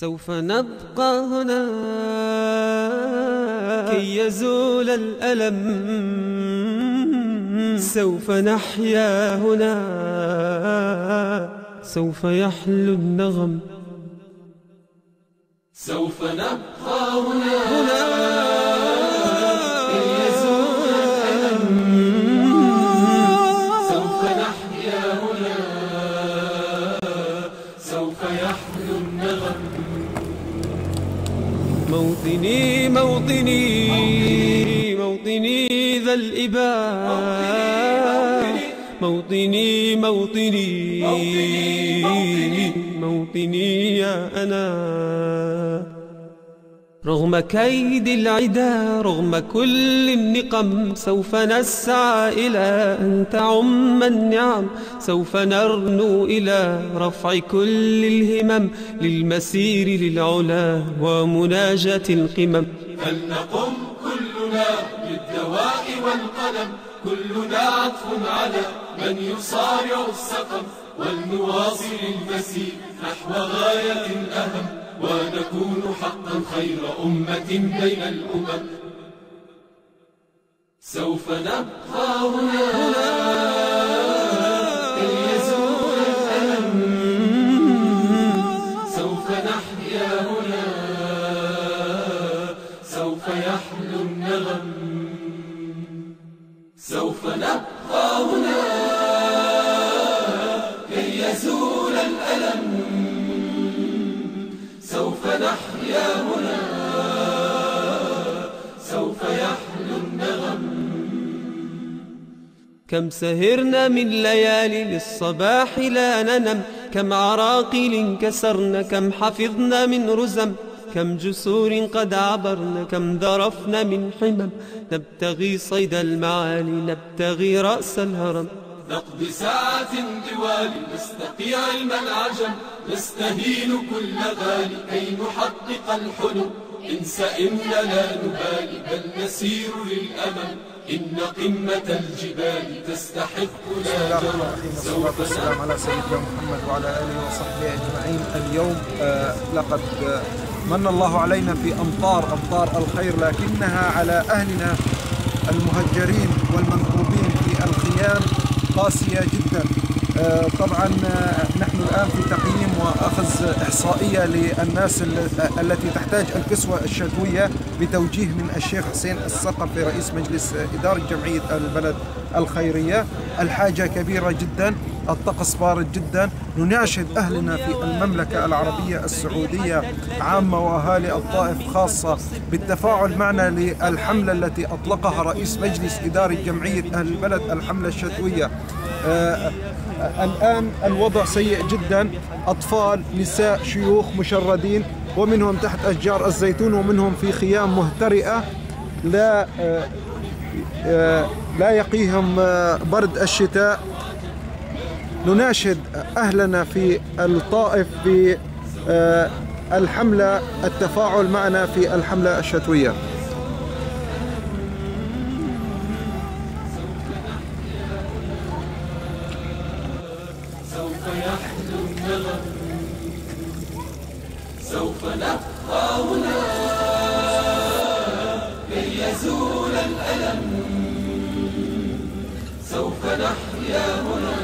سوف نبقى هنا كي يزول الألم، سوف نحيا هنا، سوف يحلو النغم. سوف نبقى هنا كي يزول الألم، سوف نحيا هنا، سوف يحلو النغم. موطني موطني موطني ذا الإباء، موطني موطني موطني يا أنا. رغم كيد العدا، رغم كل النقم، سوف نسعى إلى أن تعم النعم، سوف نرنو إلى رفع كل الهمم، للمسير للعلا ومناجاة القمم. فلنقم كلنا بالدواء والقلم، كلنا عطف على من يصارع السقم، ولنواصل المسير نحو غاية أهم، ونكون حقا خير أمة بين الأمم. سوف نبقى هنا كي يزول الألم، سوف نحيا هنا، سوف يحلو النغم. سوف نبقى هنا كي يزول الألم، سوف نحيا هنا، سوف يحلو النغم. كم سهرنا من ليالي للصباح لا ننم، كم عراقيل كسرنا، كم حفظنا من رزم، كم جسور قد عبرنا، كم ذرفنا من حمم، نبتغي صيد المعالي، نبتغي رأس الهرم. نقضي ساعات طوال نستقي علم العجم، نستهين كل غالي كي نحقق الحلم. إن سئمنا لا نبالي بل نسير للأمل، إن قمة الجبال تستحقنا جرى. والصلاة والسلام على سيدنا محمد وعلى آله وصحبه أجمعين. اليوم لقد من الله علينا في أمطار الخير، لكنها على أهلنا المهجرين والمنكوبين في الخيام قاسية جدا. طبعا نحن الآن في تقييم وأخذ إحصائية للناس التي تحتاج الكسوة الشتوية بتوجيه من الشيخ حسين الثقفي رئيس مجلس إدارة جمعية البلد الخيرية. الحاجة كبيرة جدا، الطقس بارد جدا. نناشد أهلنا في المملكة العربية السعودية عامة وأهالي الطائف خاصة بالتفاعل معنا للحملة التي أطلقها رئيس مجلس إدارة جمعية أهل البلد، الحملة الشتوية. الآن الوضع سيء جدا، أطفال، نساء، شيوخ مشردين، ومنهم تحت أشجار الزيتون، ومنهم في خيام مهترئة لا يقيهم برد الشتاء. نناشد أهلنا في الطائف بالحملة التفاعل معنا في الحملة الشتوية. سوف يحلو النغم، سوف نبقى هنا كي يزول الألم، سوف نحيا هنا،